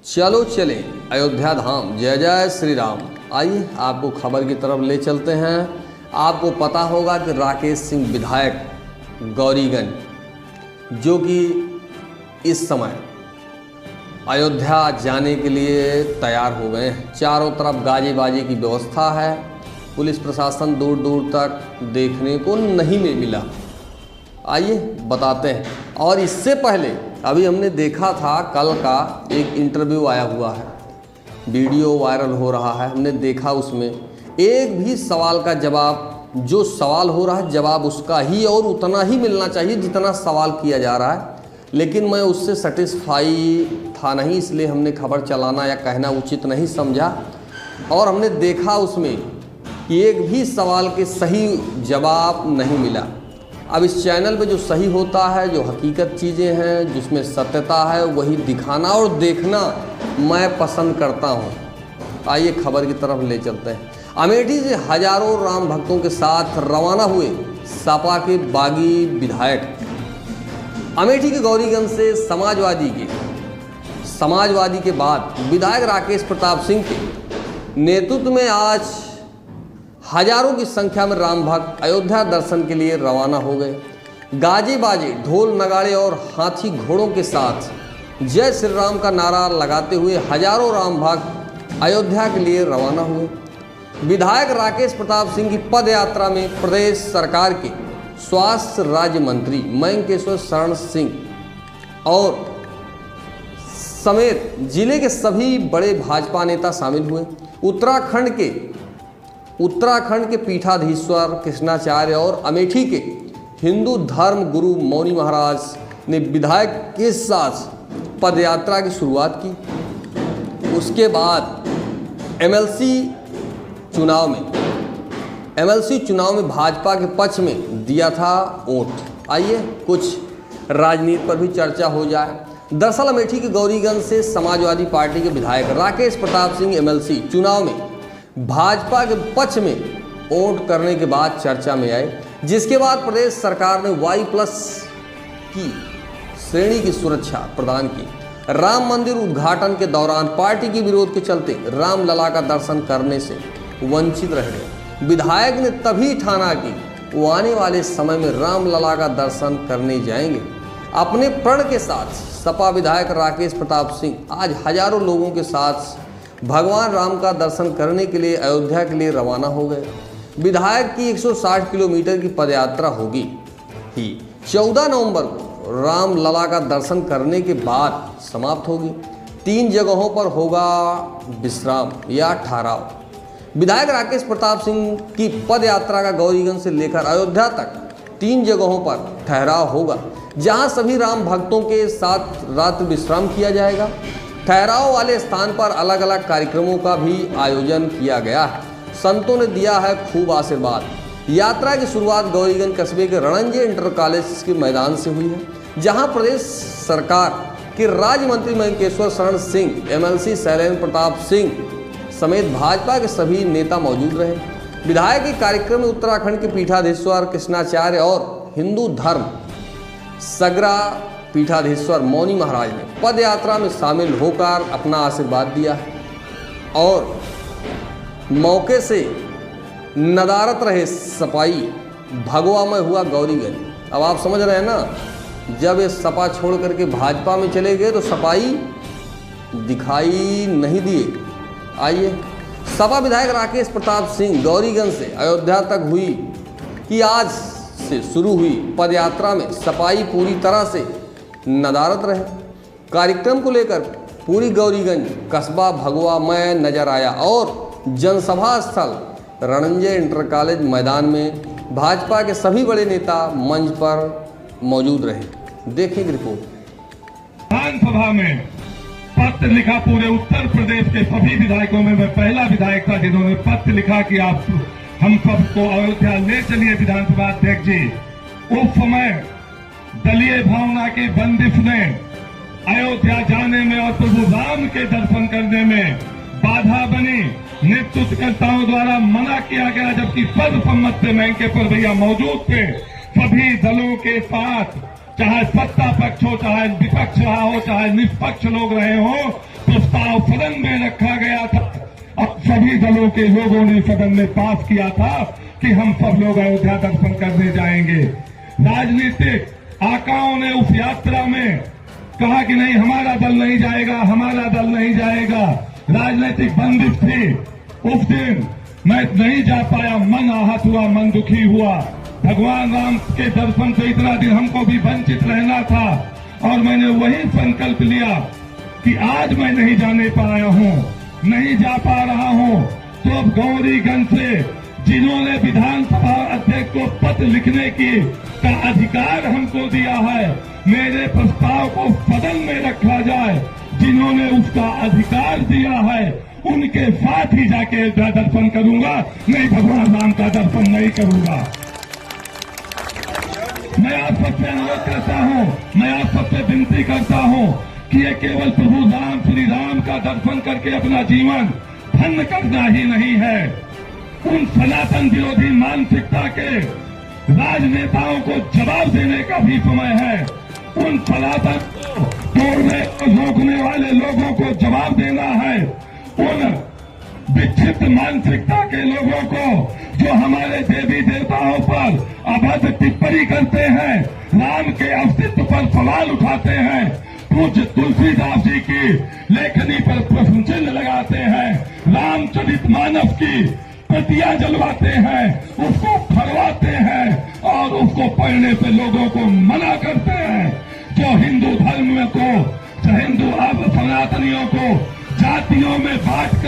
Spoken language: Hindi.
चलो चले अयोध्या धाम, जय जय श्री राम। आइए आपको खबर की तरफ ले चलते हैं। आपको पता होगा कि राकेश सिंह विधायक गौरीगंज जो कि इस समय अयोध्या जाने के लिए तैयार हो गए हैं। चारों तरफ गाजे बाजे की व्यवस्था है। पुलिस प्रशासन दूर दूर तक देखने को नहीं मिला। आइए बताते हैं। और इससे पहले अभी हमने देखा था, कल का एक इंटरव्यू आया हुआ है, वीडियो वायरल हो रहा है। हमने देखा उसमें एक भी सवाल का जवाब, जो सवाल हो रहा है जवाब उसका ही और उतना ही मिलना चाहिए जितना सवाल किया जा रहा है। लेकिन मैं उससे सेटिस्फाई था नहीं, इसलिए हमने खबर चलाना या कहना उचित नहीं समझा। और हमने देखा उसमें कि एक भी सवाल के सही जवाब नहीं मिला। अब इस चैनल पे जो सही होता है, जो हकीकत चीज़ें हैं, जिसमें सत्यता है, वही दिखाना और देखना मैं पसंद करता हूँ। आइए खबर की तरफ ले चलते हैं। अमेठी से हजारों राम भक्तों के साथ रवाना हुए सपा के बागी विधायक। अमेठी के गौरीगंज से समाजवादी के बाद विधायक राकेश प्रताप सिंह के नेतृत्व में आज हजारों की संख्या में राम भक्त अयोध्या दर्शन के लिए रवाना हो गए। गाजे बाजे, ढोल नगाड़े और हाथी घोड़ों के साथ जय श्री राम का नारा लगाते हुए हजारों राम भक्त अयोध्या के लिए रवाना हुए। विधायक राकेश प्रताप सिंह की पद यात्रा में प्रदेश सरकार के स्वास्थ्य राज्य मंत्री मयंकेश्वर शरण सिंह और समेत जिले के सभी बड़े भाजपा नेता शामिल हुए। उत्तराखंड के पीठाधीश्वर कृष्णाचार्य और अमेठी के हिंदू धर्म गुरु मौनी महाराज ने विधायक के साथ पदयात्रा की शुरुआत की। उसके बाद एमएलसी चुनाव में भाजपा के पक्ष में दिया था वोट। आइए कुछ राजनीति पर भी चर्चा हो जाए। दरअसल अमेठी के गौरीगंज से समाजवादी पार्टी के विधायक राकेश प्रताप सिंह एमएलसी चुनाव में भाजपा के पक्ष में वोट करने के बाद चर्चा में आए, जिसके बाद प्रदेश सरकार ने Y+ की श्रेणी की सुरक्षा प्रदान की। राम मंदिर उद्घाटन के दौरान पार्टी के विरोध के चलते रामलला का दर्शन करने से वंचित रह गए। विधायक ने तभी ठाना कि वो आने वाले समय में रामलला का दर्शन करने जाएंगे। अपने प्रण के साथ सपा विधायक राकेश प्रताप सिंह आज हजारों लोगों के साथ भगवान राम का दर्शन करने के लिए अयोध्या के लिए रवाना हो गए। विधायक की 160 किलोमीटर की पदयात्रा होगी ही 14 नवंबर को रामलला का दर्शन करने के बाद समाप्त होगी। 3 जगहों पर होगा विश्राम या ठहराव। विधायक राकेश प्रताप सिंह की पदयात्रा का गौरीगंज से लेकर अयोध्या तक 3 जगहों पर ठहराव होगा, जहां सभी राम भक्तों के साथ रात्रि विश्राम किया जाएगा। ठहराव वाले स्थान पर अलग अलग कार्यक्रमों का भी आयोजन किया गया है। संतों ने दिया है खूब आशीर्वाद। यात्रा की शुरुआत गौरीगंज कस्बे के रणंजय इंटर कॉलेज के मैदान से हुई है, जहां प्रदेश सरकार के राज्य मंत्री मयंकेश्वर शरण सिंह, एमएलसी शैलेंद्र प्रताप सिंह समेत भाजपा के सभी नेता मौजूद रहे। विधायक के कार्यक्रम में उत्तराखंड के पीठाधीश्वर कृष्णाचार्य और हिंदू धर्म सगरा पीठाधीश्वर मौनी महाराज ने पद यात्रा में शामिल होकर अपना आशीर्वाद दिया है। और मौके से नदारत रहे सपाई भगवा में हुआ गौरीगंज। अब आप समझ रहे हैं ना, जब ये सपा छोड़ करके भाजपा में चले गए तो सपाई दिखाई नहीं दिए। आइए, सपा विधायक राकेश प्रताप सिंह गौरीगंज से अयोध्या तक हुई कि आज से शुरू हुई पदयात्रा में सपाई पूरी तरह से नदारत रहे। कार्यक्रम को लेकर पूरी गौरीगंज कस्बा भगवामय नजर आया और जनसभा स्थल रणंजय इंटर कॉलेज मैदान में भाजपा के सभी बड़े नेता मंच पर मौजूद रहे। देखिए रिपोर्ट। विधानसभा में पत्र लिखा पूरे उत्तर प्रदेश के सभी विधायकों में मैं पहला विधायक था जिन्होंने पत्र लिखा कि आप हम सबको अयोध्या ले चलिए। विधानसभा अध्यक्ष जी, उस समय दलीय भावना की बंदिश ने अयोध्या जाने में और प्रभु राम के दर्शन करने में बाधा बनी। नेतृत्वकर्ताओं द्वारा मना किया गया, जबकि सर्वसम्मत से मयंकेश्वर भैया मौजूद थे। सभी दलों के साथ, चाहे सत्ता पक्ष हो, चाहे विपक्ष रहा हो, चाहे निष्पक्ष लोग रहे हो, तो प्रस्ताव सदन में रखा गया था। अब सभी दलों के लोगों ने सदन में पास किया था कि हम सब लोग अयोध्या दर्शन करने जाएंगे। राजनीतिक आकाओं ने उस यात्रा में कहा कि नहीं, हमारा दल नहीं जाएगा, हमारा दल नहीं जाएगा। राजनीतिक बंदिश थी। उस दिन मैं नहीं जा पाया, मन आहत हुआ, मन दुखी हुआ। भगवान राम के दर्शन से इतना दिन हमको भी वंचित रहना था और मैंने वही संकल्प लिया कि आज मैं नहीं जाने पाया हूँ, नहीं जा पा रहा हूँ, तो अब गौरीगंज से जिन्होंने विधानसभा अध्यक्ष को पत्र लिखने का अधिकार हमको दिया है, मेरे प्रस्ताव को सदन में रखा जाए। जिन्होंने उसका अधिकार दिया है उनके साथ ही जाके दर्शन करूंगा, नहीं भगवान राम का दर्शन नहीं करूंगा। मैं आप सबसे अनुरोध करता हूं, मैं आप सबसे विनती करता हूं कि ये केवल प्रभु राम श्री राम का दर्शन करके अपना जीवन धन्य करना ही नहीं है। उन सनातन विरोधी मानसिकता के राजनेताओं को जवाब देने का भी समय है। उन सनातन को तोड़ने और रोकने वाले लोगों को जवाब देना है। उन विक्षिप्त मानसिकता के लोगों को जो हमारे देवी देवताओं पर अभद्र टिप्पणी करते हैं, राम के अस्तित्व पर सवाल उठाते हैं, पूज्य तुलसीदास जी की लेखनी पर प्रश्न चिन्ह लगाते हैं, रामचरितमानस की प्रतियां जलवाते हैं, उसको फरवाते हैं और उसको पढ़ने पे लोगों को मना करते हैं। जो हिंदू धर्म को, हिंदू सनातनियों को जातियों में बांट कर